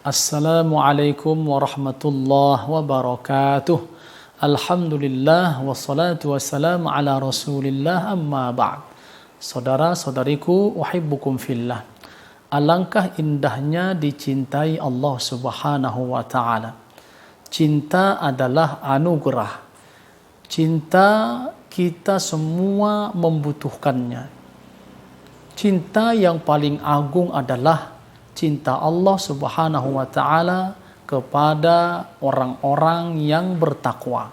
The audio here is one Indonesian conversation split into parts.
Assalamualaikum warahmatullahi wabarakatuh. Alhamdulillah wassalatu wassalamu ala Rasulillah amma ba'd. Saudara-saudariku, uhibbukum fillah. Alangkah indahnya dicintai Allah Subhanahu wa taala. Cinta adalah anugerah. Cinta kita semua membutuhkannya. Cinta yang paling agung adalah cinta Allah Subhanahu wa taala kepada orang-orang yang bertakwa.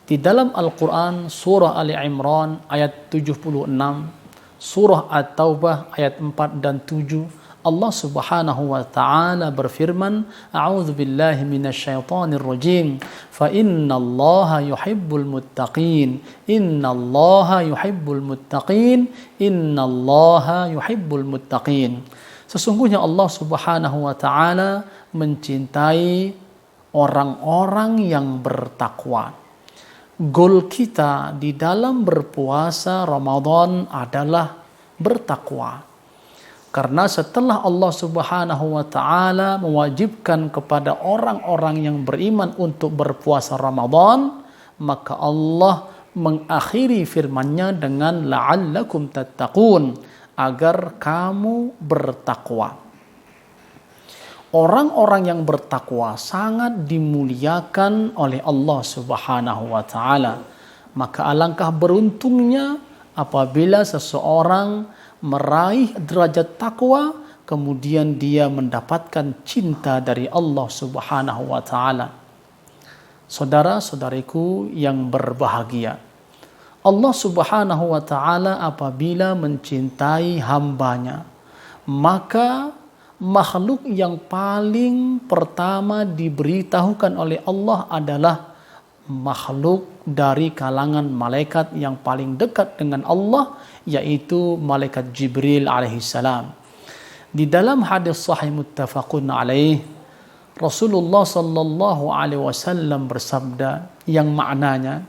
Di dalam Al-Qur'an surah Ali Imran ayat 76, surah At-Taubah ayat 4 dan 7, Allah Subhanahu wa taala berfirman, A'udzu billahi minasyaitonir rajim. Fa innallaha yuhibbul muttaqin. Innallaha yuhibbul muttaqin. Innallaha yuhibbul muttaqin. Sesungguhnya Allah Subhanahu wa taala mencintai orang-orang yang bertakwa. Goal kita di dalam berpuasa Ramadan adalah bertakwa. Karena setelah Allah Subhanahu wa taala mewajibkan kepada orang-orang yang beriman untuk berpuasa Ramadan, maka Allah mengakhiri firman-Nya dengan la'allakum tattaqun, agar kamu bertakwa. Orang-orang yang bertakwa sangat dimuliakan oleh Allah Subhanahu wa taala. Maka alangkah beruntungnya apabila seseorang meraih derajat takwa, kemudian dia mendapatkan cinta dari Allah Subhanahu wa taala. Saudara-saudariku yang berbahagia, Allah Subhanahu wa taala apabila mencintai hambanya, maka makhluk yang paling pertama diberitahukan oleh Allah adalah makhluk dari kalangan malaikat yang paling dekat dengan Allah, yaitu malaikat Jibril alaihissalam. Di dalam hadis sahih muttafaqun alaih, Rasulullah sallallahu alaihi wasallam bersabda yang maknanya,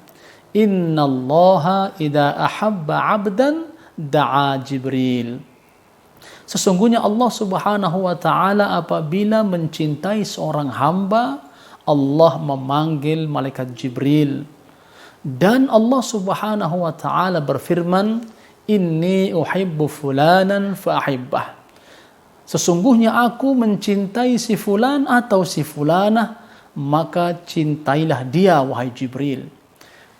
Innallaha idza ahabba 'abdan da'a Jibril. Sesungguhnya Allah Subhanahu wa taala apabila mencintai seorang hamba, Allah memanggil malaikat Jibril. Dan Allah Subhanahu wa taala berfirman, Inni uhibbu fulanan fa'ahibbah. Sesungguhnya aku mencintai si fulan atau si fulanah, maka cintailah dia wahai Jibril.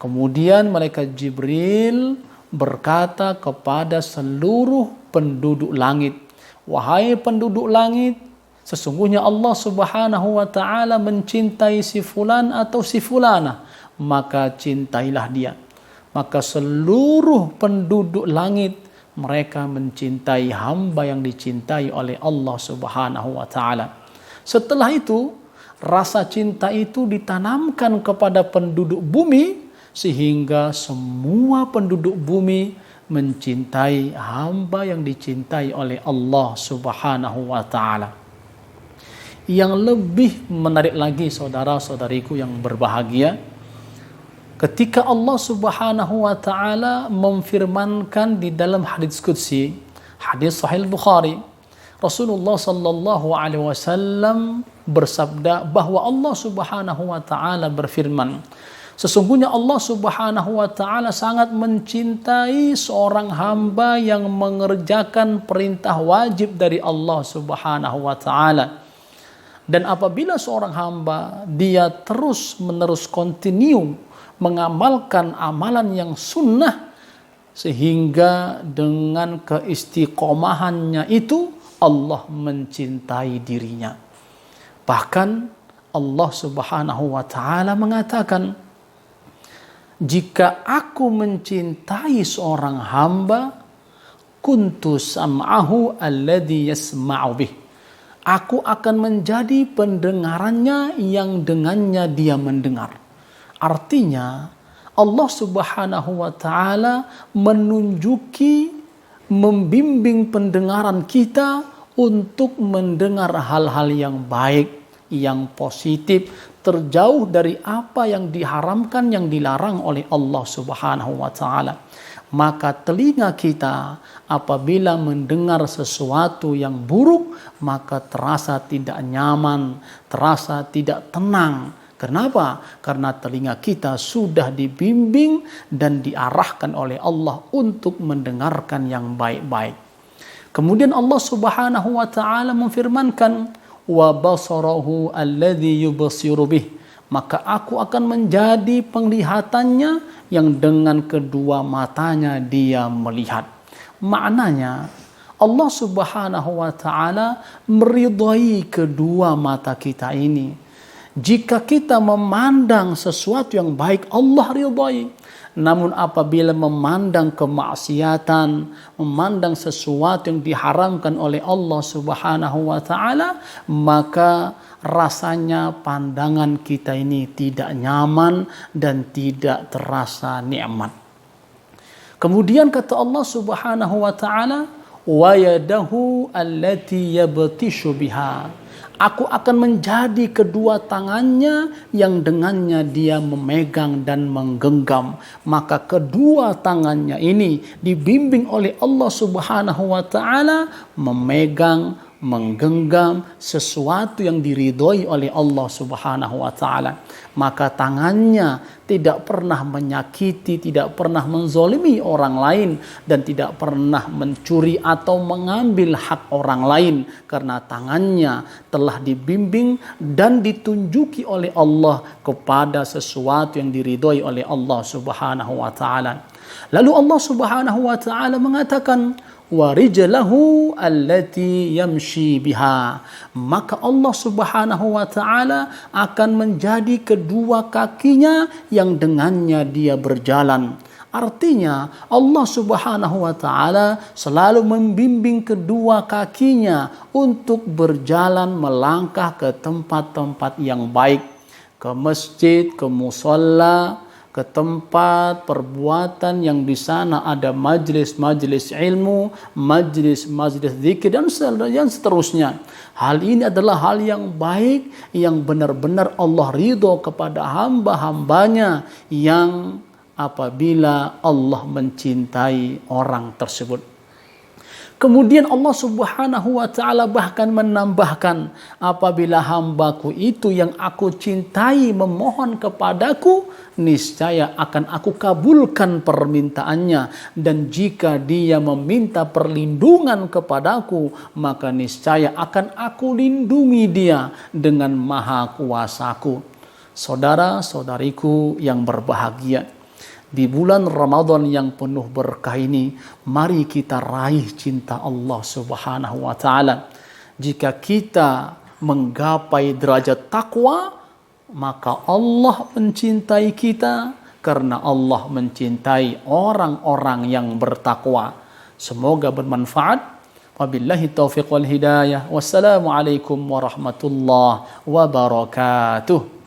Kemudian malaikat Jibril berkata kepada seluruh penduduk langit, wahai penduduk langit, sesungguhnya Allah Subhanahu wa taala mencintai si fulan atau si fulana, maka cintailah dia. Maka seluruh penduduk langit mereka mencintai hamba yang dicintai oleh Allah Subhanahu wa taala. Setelah itu, rasa cinta itu ditanamkan kepada penduduk bumi, sehingga semua penduduk bumi mencintai hamba yang dicintai oleh Allah Subhanahu wa taala. Yang lebih menarik lagi, saudara-saudariku yang berbahagia, ketika Allah Subhanahu wa taala memfirmankan di dalam hadis qudsi, hadis sahih Bukhari, Rasulullah sallallahu alaihi wasallam bersabda bahwa Allah Subhanahu wa taala berfirman, sesungguhnya Allah Subhanahu wa taala sangat mencintai seorang hamba yang mengerjakan perintah wajib dari Allah Subhanahu wa taala. Dan apabila seorang hamba dia terus-menerus continue mengamalkan amalan yang sunnah, sehingga dengan keistiqomahannya itu Allah mencintai dirinya. Bahkan Allah Subhanahu wa taala mengatakan, jika aku mencintai seorang hamba, kuntu sam'ahu alladhi yasma'u bih. Aku akan menjadi pendengarannya yang dengannya dia mendengar. Artinya, Allah Subhanahu wa taala menunjuki, membimbing pendengaran kita untuk mendengar hal-hal yang baik, yang positif, terjauh dari apa yang diharamkan, yang dilarang oleh Allah Subhanahu wa taala. Maka telinga kita apabila mendengar sesuatu yang buruk, maka terasa tidak nyaman, terasa tidak tenang. Kenapa? Karena telinga kita sudah dibimbing dan diarahkan oleh Allah untuk mendengarkan yang baik-baik. Kemudian Allah Subhanahu wa taala memfirmankan, wa basarahu alladzi yubsiru bih. Maka aku akan menjadi penglihatannya yang dengan kedua matanya dia melihat. Maknanya Allah Subhanahu wa taala meridhai kedua mata kita ini. Jika kita memandang sesuatu yang baik, Allah ridhai. Namun apabila memandang kemaksiatan, memandang sesuatu yang diharamkan oleh Allah Subhanahu wa taala, maka rasanya pandangan kita ini tidak nyaman dan tidak terasa nikmat. Kemudian kata Allah Subhanahu wa taala, wa yadahu allati yabtishu biha. Aku akan menjadi kedua tangannya yang dengannya dia memegang dan menggenggam. Maka kedua tangannya ini dibimbing oleh Allah Subhanahu wa taala memegang, menggenggam sesuatu yang diridhoi oleh Allah Subhanahu wa taala. Maka tangannya tidak pernah menyakiti, tidak pernah menzolimi orang lain, dan tidak pernah mencuri atau mengambil hak orang lain, karena tangannya telah dibimbing dan ditunjuki oleh Allah kepada sesuatu yang diridhoi oleh Allah Subhanahu wa taala. Lalu Allah Subhanahu wa taala mengatakan, wa rijlahu allati yamshi biha. Maka Allah Subhanahu wa taala akan menjadi kedua kakinya yang dengannya dia berjalan. Artinya Allah Subhanahu wa taala selalu membimbing kedua kakinya untuk berjalan melangkah ke tempat-tempat yang baik, ke masjid, ke musalla, ke tempat perbuatan yang di sana ada majlis-majlis ilmu, majlis-majlis zikir dan seterusnya. Hal ini adalah hal yang baik yang benar-benar Allah ridho kepada hamba-hambanya yang apabila Allah mencintai orang tersebut. Kemudian Allah Subhanahu wa taala bahkan menambahkan, apabila hambaku itu yang aku cintai memohon kepadaku, niscaya akan aku kabulkan permintaannya, dan jika dia meminta perlindungan kepadaku, maka niscaya akan aku lindungi dia dengan maha kuasaku. Saudara-saudariku yang berbahagia, di bulan Ramadan yang penuh berkah ini, mari kita raih cinta Allah Subhanahu wa taala. Jika kita menggapai derajat takwa, maka Allah mencintai kita karena Allah mencintai orang-orang yang bertakwa. Semoga bermanfaat. Wabillahi taufiq wal hidayah. Wassalamualaikum warahmatullahi wabarakatuh.